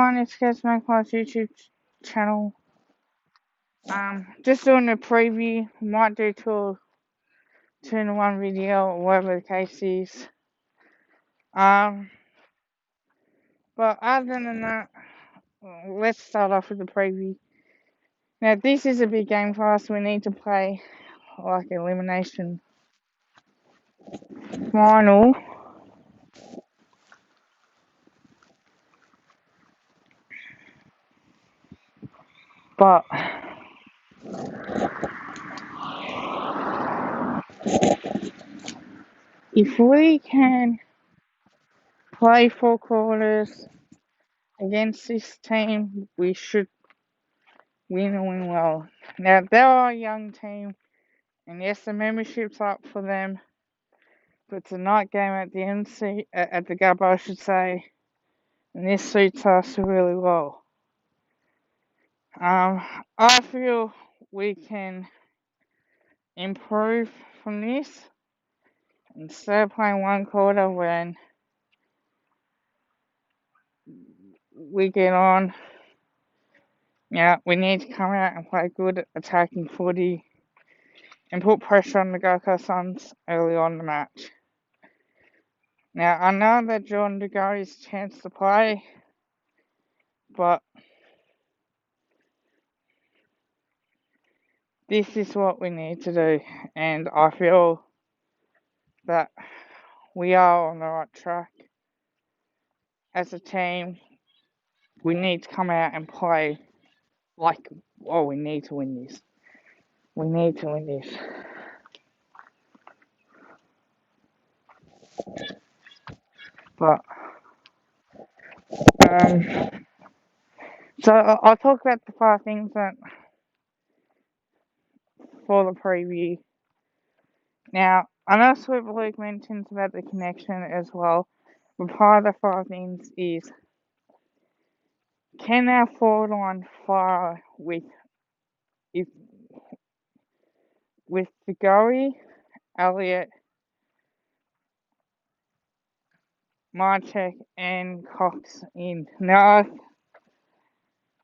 everyone, it's Make YouTube channel. Just doing a preview. Might do two in one video, or whatever the case is. But other than that, let's start off with the preview. Now, this is a big game for us. We need to play like elimination final. But if we can play 4 quarters against this team, we should win and win well. Now, they're a young team, and yes, the membership's up for them, but it's a night game at the MC, at the Gabba, I should say, and this suits us really well. I feel we can improve from this. Instead of playing 1 quarter when we get on, we need to come out and play good attacking footy and put pressure on the Gold Coast Suns early on in the match. Now, I know that Jordan DeGarry's chance to play, but this is what we need to do, and I feel that we are on the right track. As a team, we need to come out and play like, we need to win this. We need to win this. But, so I'll talk about the 5 things that for the preview. Now, I know Sweet Luke mentions about the connection as well, but part of the 5 things is, can our forward line fire with the Goey, Elliott, Marchek, and Cox in? Now,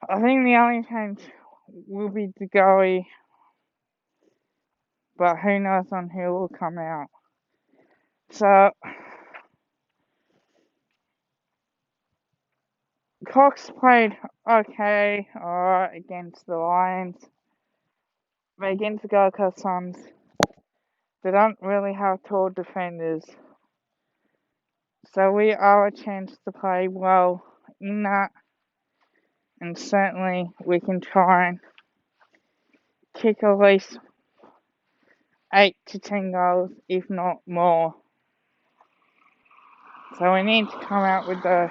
I think the only change will be the Goey, but who knows on who will come out. So, Cox played okay, alright, against the Lions, but against the Gold Coast Suns, they don't really have tall defenders. So we are a chance to play well in that, and certainly we can try and kick at least 8 to 10 goals, if not more. So we need to come out with the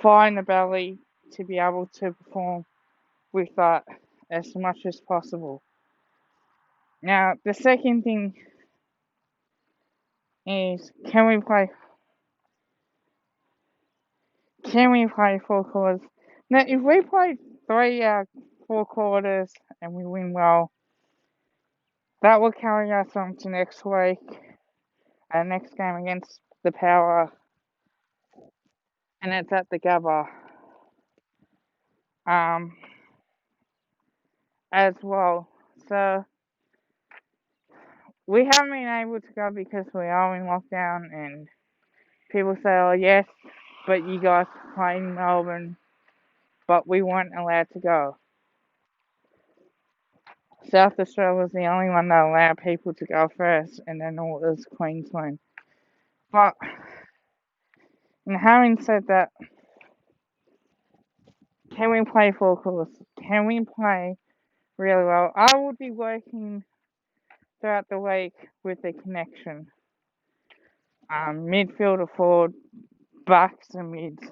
fire in the belly to be able to perform with that as much as possible. Now, the second thing is, can we play 4 quarters? Now, if we play 4 quarters and we win well, that will carry us on to next week, our next game against the Power, and it's at the Gabba. As well. So, we haven't been able to go because we are in lockdown, and people say, oh yes, but you guys play in Melbourne, but we weren't allowed to go. South Australia was the only one that allowed people to go first, and then it was Queensland. But, and having said that, can we play 4 quarters? Can we play really well? I will be working throughout the week with the connection. Midfielder, forward, backs and mids.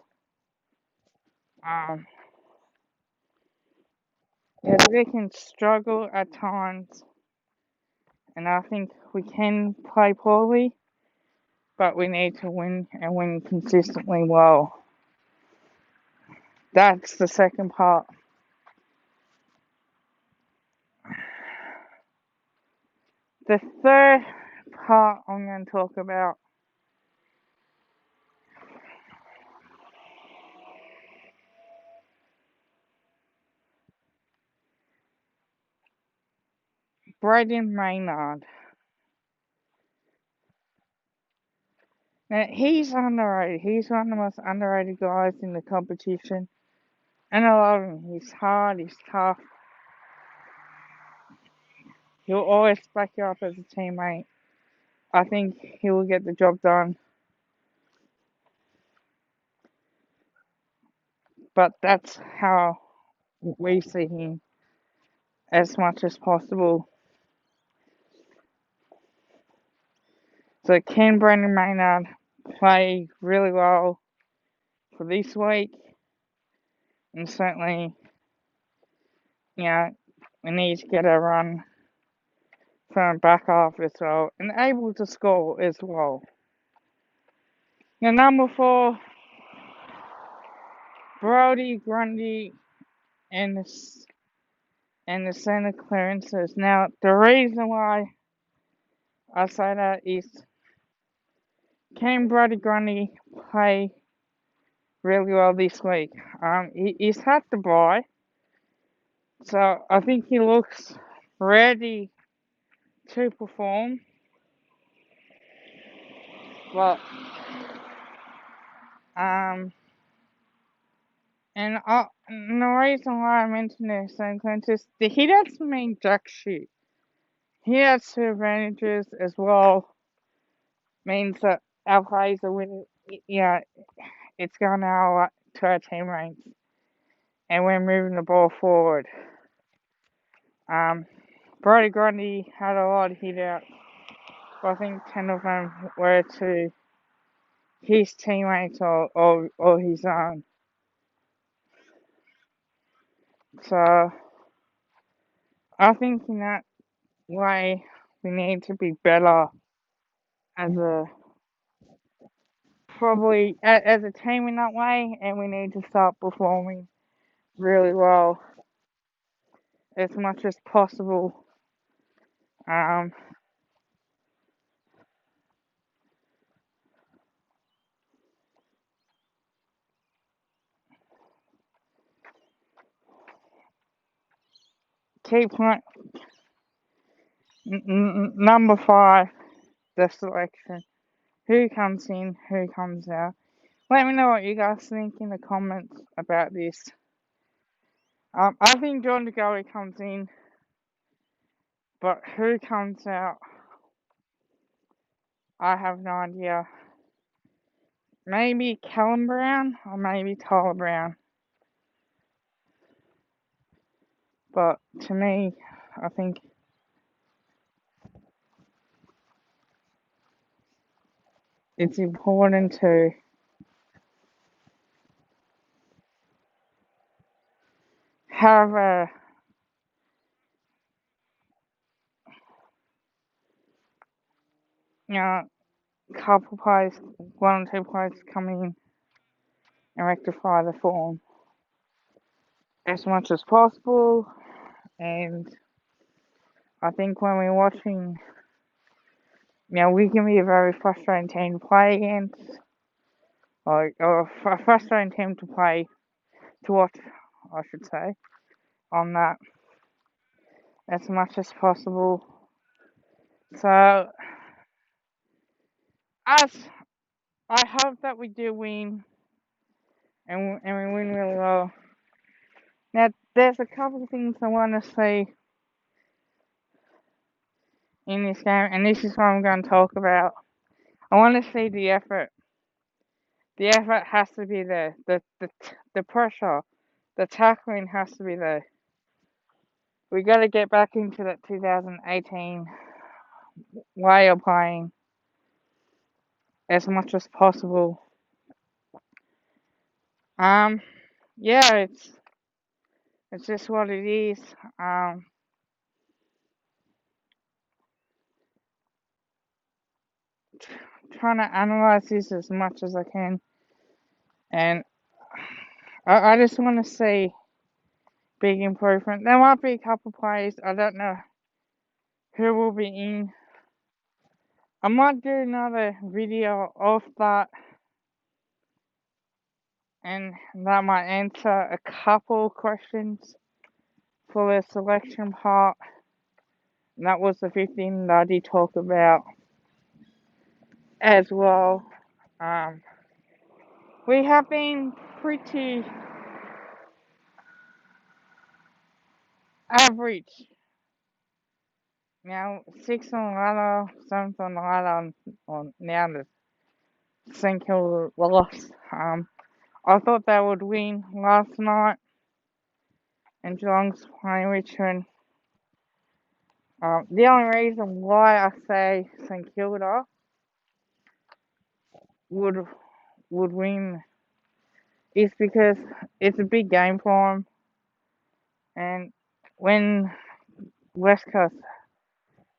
We can struggle at times, and I think we can play poorly, but we need to win and win consistently well. That's the second part. The third part I'm going to talk about Braden Maynard. Now, he's underrated. He's one of the most underrated guys in the competition. And I love him. He's hard, he's tough. He'll always back you up as a teammate. I think he will get the job done. But that's how we see him as much as possible. So can Brandon Maynard play really well for this week? And certainly, we need to get a run from back off as well and able to score as well. Now, number 4, Brody Grundy and the centre clearances. Now, the reason why I say that is, can Brody Grundy play really well this week? He's had the bye, so I think he looks ready to perform. But and the reason why I mentioned this is he doesn't mean jack shit. He has two advantages as well. Means that our players are winning. It's going to our team ranks, and we're moving the ball forward. Brody Grundy had a lot of hit outs. I think 10 of them were to his teammates or his own. So I think in that way we need to be better as a team in that way, and we need to start performing really well as much as possible. Keep number 5, the selection. Who comes in, who comes out. Let me know what you guys think in the comments about this. I think John DeGoey comes in, but who comes out, I have no idea. Maybe Callum Brown or maybe Tyler Brown. But to me, I think it's important to have a couple players, 1 or 2 players come in and rectify the form as much as possible. And I think when we're watching, we can be a very frustrating team to play against, or a frustrating team to watch, I should say, on that as much as possible. So, I hope that we do win, and we win really well. Now, there's a couple of things I want to see in this game, and this is what I'm going to talk about. I want to see the effort. The effort has to be there. The pressure, the tackling has to be there. We got to get back into that 2018 way of playing as much as possible. It's just what it is. Trying to analyze this as much as I can, and I just want to see big improvement. There might be a couple players, I don't know who will be in. I might do another video of that, and that might answer a couple questions for the selection part that was the 15 that I did talk about as well. Um, we have been pretty average. Now, 6 on the ladder, 7th on the ladder, on now the St Kilda lost. I thought they would win last night, and Geelong's playing Richmond. The only reason why I say St Kilda would win is because it's a big game for them, and when West Coast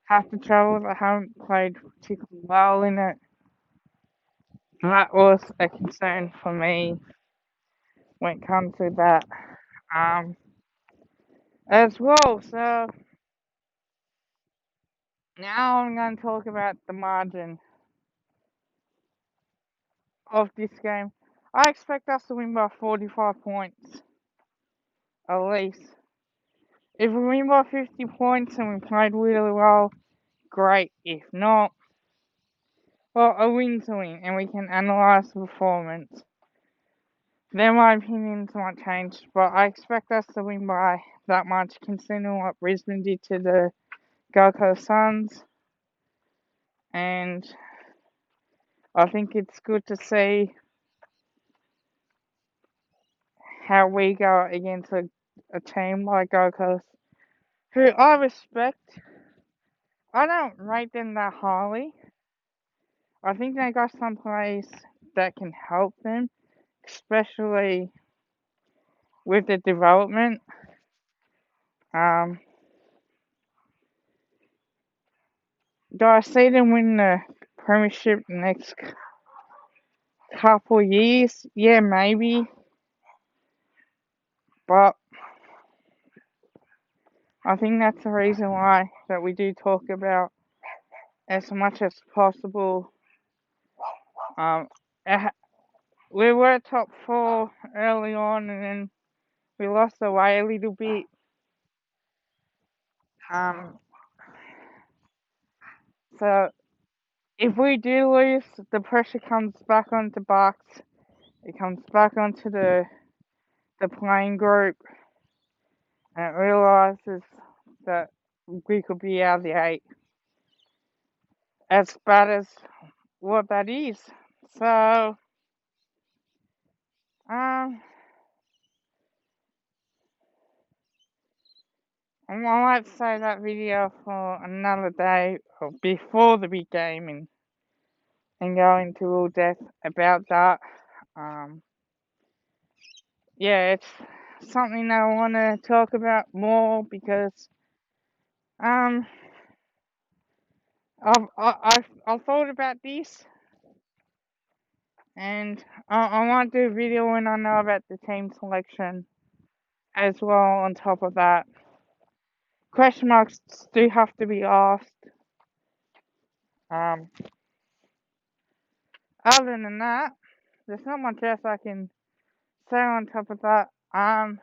have to travel, they haven't played particularly well in it. That was a concern for me when it comes to that as well. So now I'm going to talk about the margin of this game. I expect us to win by 45 points at least. If we win by 50 points and we played really well, great. If not, well, a win's a win, and we can analyse the performance. Then my opinions might change, but I expect us to win by that much, considering what Brisbane did to the Gold Coast Suns. And I think it's good to see how we go against a team like Gold Coast, who I respect. I don't rate them that highly. I think they got some plays that can help them, especially with the development. Do I see them win the premiership next couple of years? Yeah, maybe. But I think that's the reason why that we do talk about as much as possible. We were top 4 early on, and then we lost the way a little bit. So if we do lose, the pressure comes back onto Bucks. It comes back onto the playing group, and it realises that we could be out of the 8. As bad as what that is. So, I might save that video for another day or before the big game, and go into all depth about that. Yeah, it's something that I want to talk about more because I've thought about this, and I might do a video when I know about the team selection as well. On top of that, question marks do have to be asked. Other than that, there's not much else I can say on top of that. I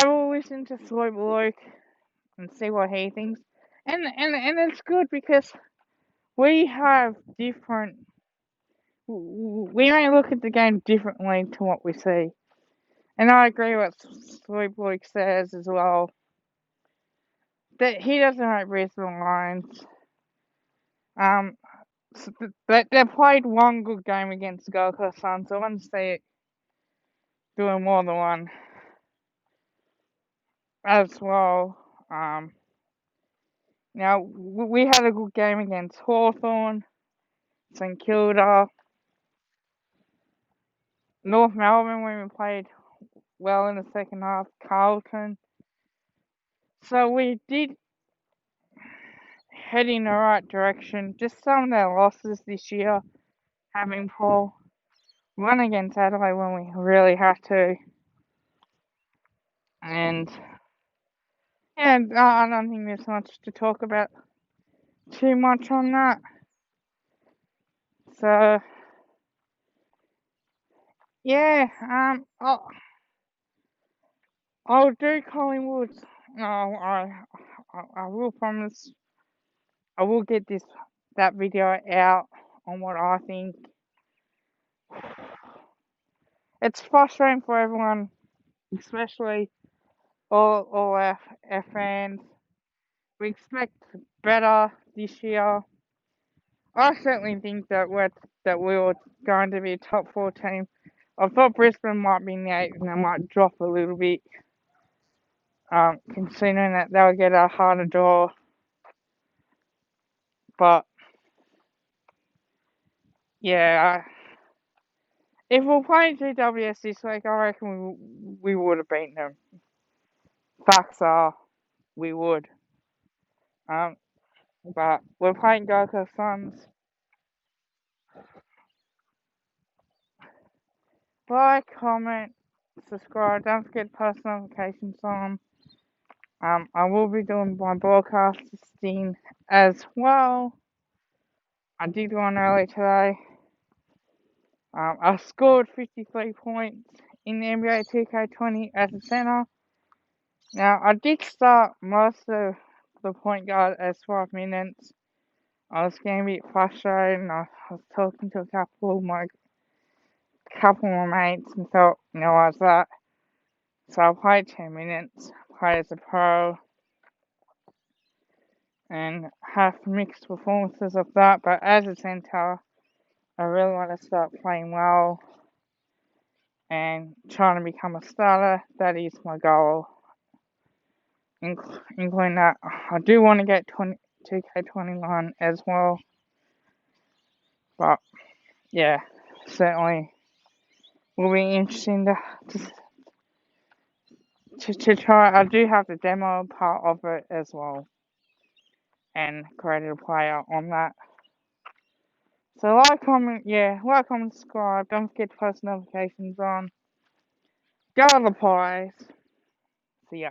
will listen to Slope Luke and see what he thinks, and it's good because we have different. We may look at the game differently to what we see, and I agree with what Slope Luke says as well. That he doesn't rate Brisbane Lions. So they played one good game against the Gold Coast Suns, so I want to see it doing more than one as well. Now, we had a good game against Hawthorn, St Kilda, North Melbourne when we played well in the second half, Carlton. So we did head in the right direction. Just some of their losses this year, having poor run against Adelaide when we really had to. And yeah, I don't think there's much to talk about too much on that. So yeah, I'll do Collingwood. No, I will promise I will get that video out on what I think. It's frustrating for everyone, especially all our fans. We expect better this year. I certainly think that we were going to be a top four team. I thought Brisbane might be in the eight and they might drop a little bit, considering that they'll get a harder draw. But yeah, if we were playing GWS this week, I reckon we would have beaten them. Facts are we would. Um, but we're playing Gold Coast Suns. Like, comment, subscribe. Don't forget to post notifications on. I will be doing my broadcasting as well. I did one earlier today. I scored 53 points in the NBA 2K20 as a center. Now, I did start most of the point guard as 5 minutes. I was getting a bit frustrated and I was talking to a couple of my mates and thought, you know, what's that? So I played 10 minutes, played as a pro, and have mixed performances of that, but as a centre, I really want to start playing well and trying to become a starter. That is my goal. Including that, I do want to get 2K21 as well. But yeah, certainly will be interesting to try. I do have the demo part of it as well, and created a player on that. So comment, subscribe. Don't forget to post notifications on. Go to the Pies. See ya.